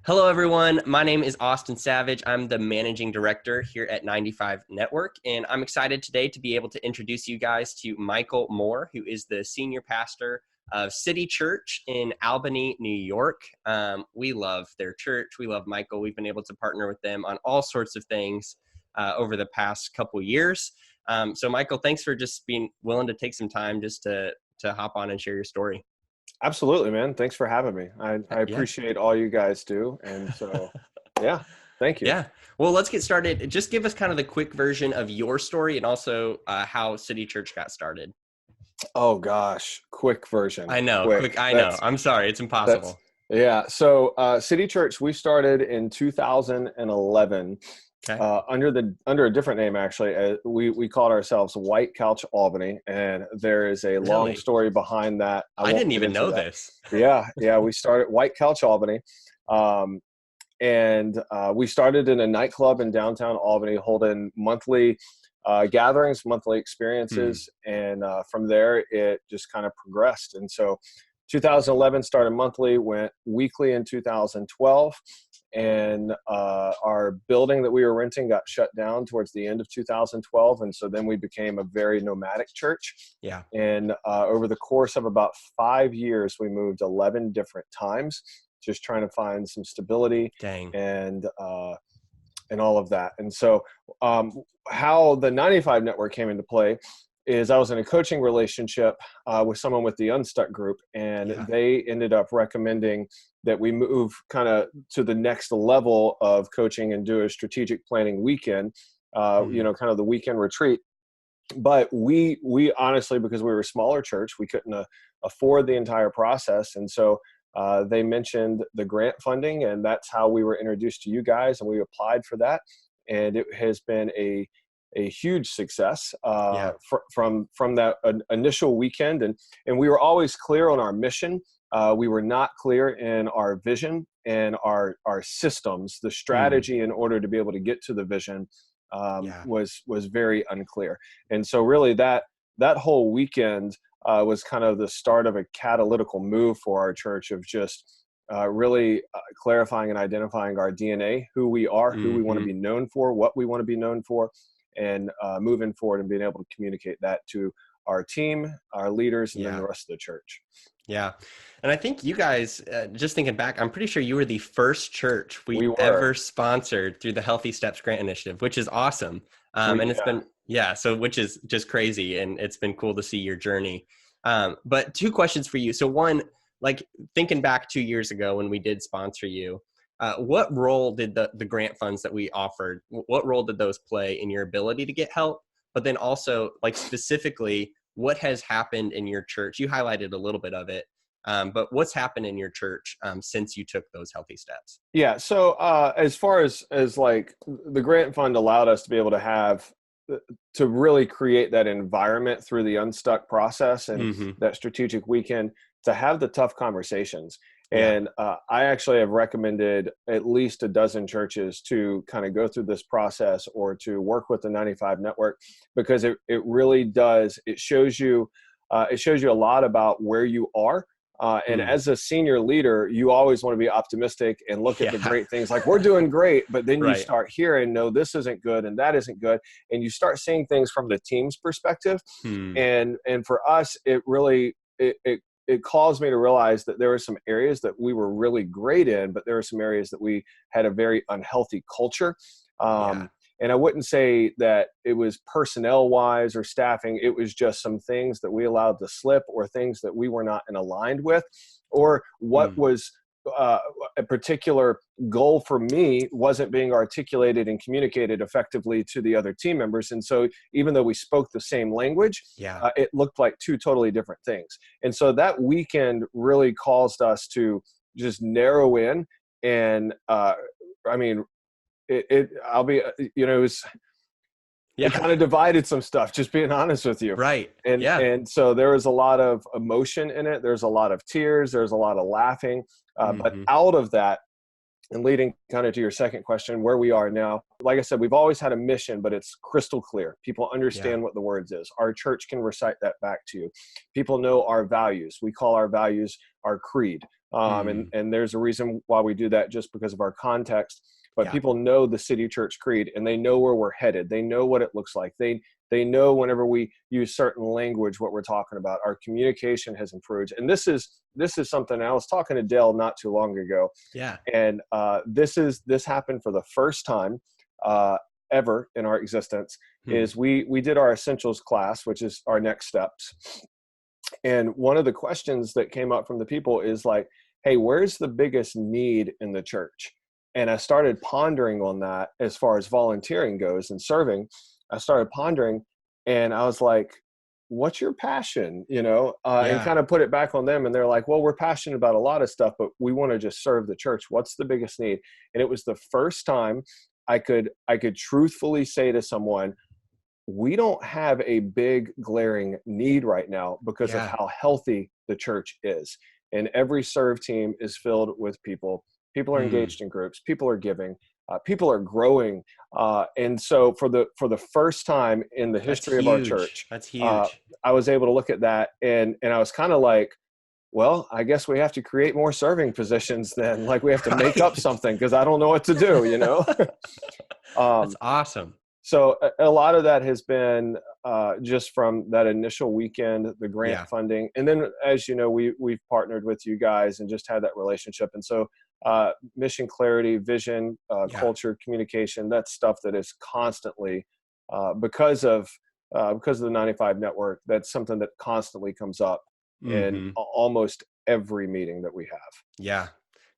Hello, everyone. My name is Austin Savage. I'm the managing director here at 95 Network, and I'm excited today to be able to introduce you guys to Michael Moore, who is the senior pastor of City Church in Albany, New York. We love their church. We love Michael. We've been able to partner with them on all sorts of things over the past couple years. So, Michael, thanks for just being willing to take some time just to hop on and share your story. Absolutely, man. Thanks for having me. I Yeah. appreciate all you guys do. And so, yeah, thank you. Yeah. Well, let's get started. Just give us kind of the quick version of your story and also how City Church got started. Oh gosh, quick version. I know. Quick. Quick. I know. That's I'm sorry. It's that's impossible. yeah. So City Church, we started in 2011 Okay. under a different name actually. We called ourselves White Couch Albany, and there is a long Really? story behind that. I I won't didn't get even into know that. this. Yeah. We started White Couch Albany. Um, and we started in a nightclub in downtown Albany, holding monthly gatherings, monthly Hmm. experiences, and from there it just kind of progressed. And so, 2011 started monthly, went weekly in 2012, and our building that we were renting got shut down towards the end of 2012, and so then we became a very nomadic church. Yeah. And over the course of about 5 years, we moved 11 different times, just trying to find some stability Dang. and uh, and all of that. And so, um, how the 95 network came into play is I was in a coaching relationship with someone with the Unstuck group, and Yeah. they ended up recommending that we move kind of to the next level of coaching and do a strategic planning weekend, Hmm. kind of the weekend retreat. But we honestly, because we were a smaller church, we couldn't afford the entire process. And so they mentioned the grant funding, and that's how we were introduced to you guys, and we applied for that, and it has been a huge success Yeah. from that initial weekend. And we were always clear on our mission. We were not clear in our vision and our systems, the Hmm. strategy in order to be able to get to the vision Yeah. was very unclear. And so really that whole weekend was kind of the start of a catalytical move for our church of just really clarifying and identifying our DNA, who we are, who we want to Hmm. be known for, what we want to be known for, and moving forward and being able to communicate that to our team, our leaders, and then the Yeah. rest of the church. Yeah. And I think you guys, just thinking back, I'm pretty sure you were the first church We we were, ever sponsored through the Healthy Steps Grant Initiative, which is awesome. And it's yeah. been, yeah, so which is just crazy. And it's been cool to see your journey. But two questions for you. So, one, like thinking back 2 years ago when we did sponsor you, what role did the grant funds that we offered, what role did those play in your ability to get help? But then also, like specifically, what has happened in your church? You highlighted a little bit of it, but what's happened in your church since you took those healthy steps? Yeah. So as far as like the grant fund allowed us to be able to have to really create that environment through the Unstuck process and Hmm. that strategic weekend to have the tough conversations. Yeah. And I actually have recommended at least a dozen churches to kind of go through this process or to work with the 95 network, because it really does. It shows you a lot about where you are, and Mm. as a senior leader, you always want to be optimistic and look at the Yeah. great things like we're doing great, but then you Right. start hearing, no, this isn't good and that isn't good. And you start seeing things from the team's perspective. Hmm. And for us, it really, it caused me to realize that there were some areas that we were really great in, but there were some areas that we had a very unhealthy culture. Yeah. And I wouldn't say that it was personnel wise or staffing. It was just some things that we allowed to slip, or things that we were not in aligned with, or what Mm. was uh, a particular goal for me wasn't being articulated and communicated effectively to the other team members. And so even though we spoke the same language, Yeah. it looked like two totally different things. And so that weekend really caused us to just narrow in. And I mean, I'll be, it was, it Yeah. kind of divided some stuff, just being honest with you. Right. and Yeah. and so there was a lot of emotion in it. There's a lot of tears, there's a lot of laughing, but Hmm. out of that, And leading kind of to your second question, where we are now, like I said, we've always had a mission, but it's crystal clear. People Yeah. understand what the words is. Our church can recite that back to you. People know our values. We call our values our creed. Mm. And there's a reason why we do that, just because of our context. But Yeah. people know the City Church Creed, and they know where we're headed. They know what it looks like. They know whenever we use certain language what we're talking about. Our communication has improved, and this is something. I was talking to Dale not too long ago, Yeah. and this happened for the first time ever in our existence. Hmm. Is we did our essentials class, which is our next steps, and one of the questions that came up from the people is like, hey, where's the biggest need in the church? And I started pondering on that as far as volunteering goes and serving. I started pondering, and I was like, what's your passion? And Yeah. kind of put it back on them. And they're like, well, we're passionate about a lot of stuff, but we want to just serve the church. What's the biggest need? And it was the first time I could truthfully say to someone, we don't have a big glaring need right now because of Yeah. how healthy the church is. And every serve team is filled with people. People are Mm. engaged in groups. People are giving. People are growing. And so for the first time in the That's history of our huge. church, That's uh, huge. I was able to look at that, and I was kind of like, well, I guess we have to create more serving positions then. Like, we have to make up Right. something because I don't know what to do. That's um, awesome. so a lot of that has been just from that initial weekend, the grant Yeah. funding, and then, as you know, we've partnered with you guys and just had that relationship. And so mission clarity, vision, Yeah. culture, communication, that's stuff that is constantly because of the 95 network. That's something that constantly comes up in Hmm. almost every meeting that we have. Yeah.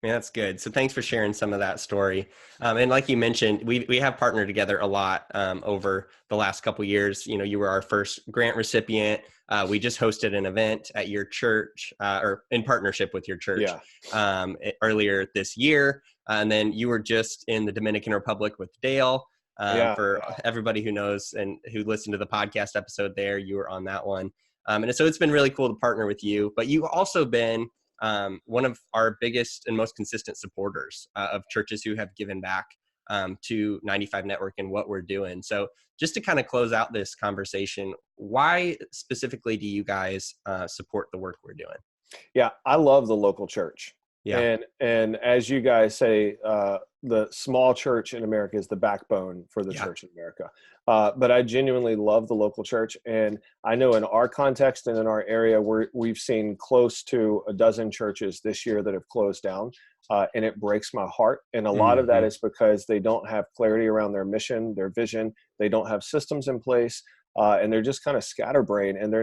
Man, that's good. So thanks for sharing some of that story. And like you mentioned, we have partnered together a lot over the last couple of years. You know, you were our first grant recipient. We just hosted an event at your church, or in partnership with your church, Yeah. earlier this year. And then you were just in the Dominican Republic with Dale. Yeah. For everybody who knows and who listened to the podcast episode there, you were on that one. And so it's been really cool to partner with you. But you've also been one of our biggest and most consistent supporters of churches who have given back to 95 Network and what we're doing. So just to kind of close out this conversation, why specifically do you guys support the work we're doing? Yeah, I love the local church. Yeah. And as you guys say, the small church in America is the backbone for the Yeah. church in America. But I genuinely love the local church, and I know in our context and in our area, we've seen close to a dozen churches this year that have closed down, and it breaks my heart. And a lot of that Hmm. is because they don't have clarity around their mission, their vision. They don't have systems in place, and they're just kind of scatterbrained, and they're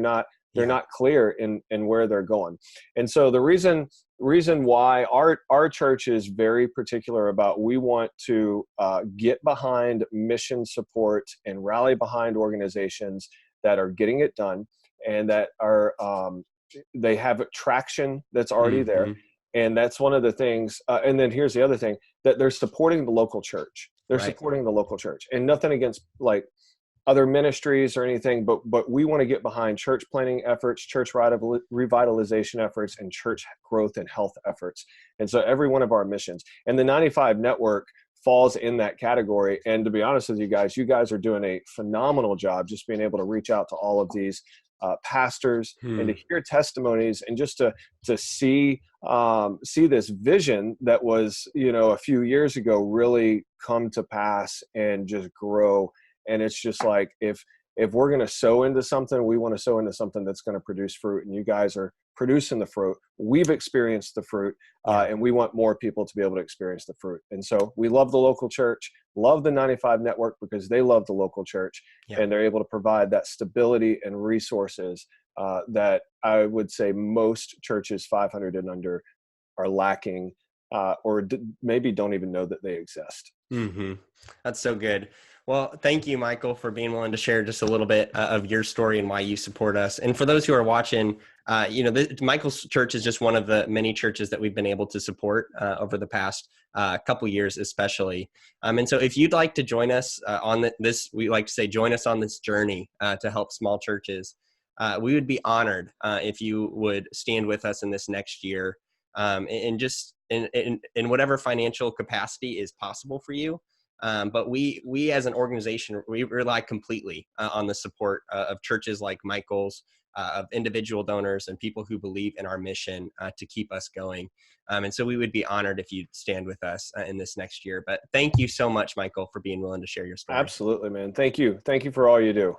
Yeah. not clear in where they're going. And so the reason why our church is very particular about, we want to get behind mission support and rally behind organizations that are getting it done, and that are they have traction that's already there. Hmm. And that's one of the things. And then here's the other thing, that they're supporting the local church. They're Right. supporting the local church, and nothing against like other ministries or anything, but we want to get behind church planning efforts, church revitalization efforts, and church growth and health efforts. And so every one of our missions, and the 95 Network falls in that category. And to be honest with you guys are doing a phenomenal job just being able to reach out to all of these pastors and to Hmm. hear testimonies, and just to see this vision that was, a few years ago, really come to pass and just grow. And it's just like, if we're going to sow into something, we want to sow into something that's going to produce fruit. And you guys are producing the fruit. We've experienced the fruit, Yeah. and we want more people to be able to experience the fruit. And so we love the local church, love the 95 Network, because they love the local church, Yeah. and they're able to provide that stability and resources that I would say most churches 500 and under are lacking, or maybe don't even know that they exist. Hmm. That's so good. Well, thank you, Michael, for being willing to share just a little bit of your story and why you support us. And for those who are watching, Michael's church is just one of the many churches that we've been able to support over the past couple years, especially. And so, if you'd like to join us on this, we like to say, join us on this journey to help small churches. We would be honored if you would stand with us in this next year, and just in whatever financial capacity is possible for you. But we as an organization, we rely completely on the support of churches like Michael's, of individual donors and people who believe in our mission to keep us going. And so we would be honored if you'd stand with us in this next year. But thank you so much, Michael, for being willing to share your story. Absolutely, man. Thank you. Thank you for all you do.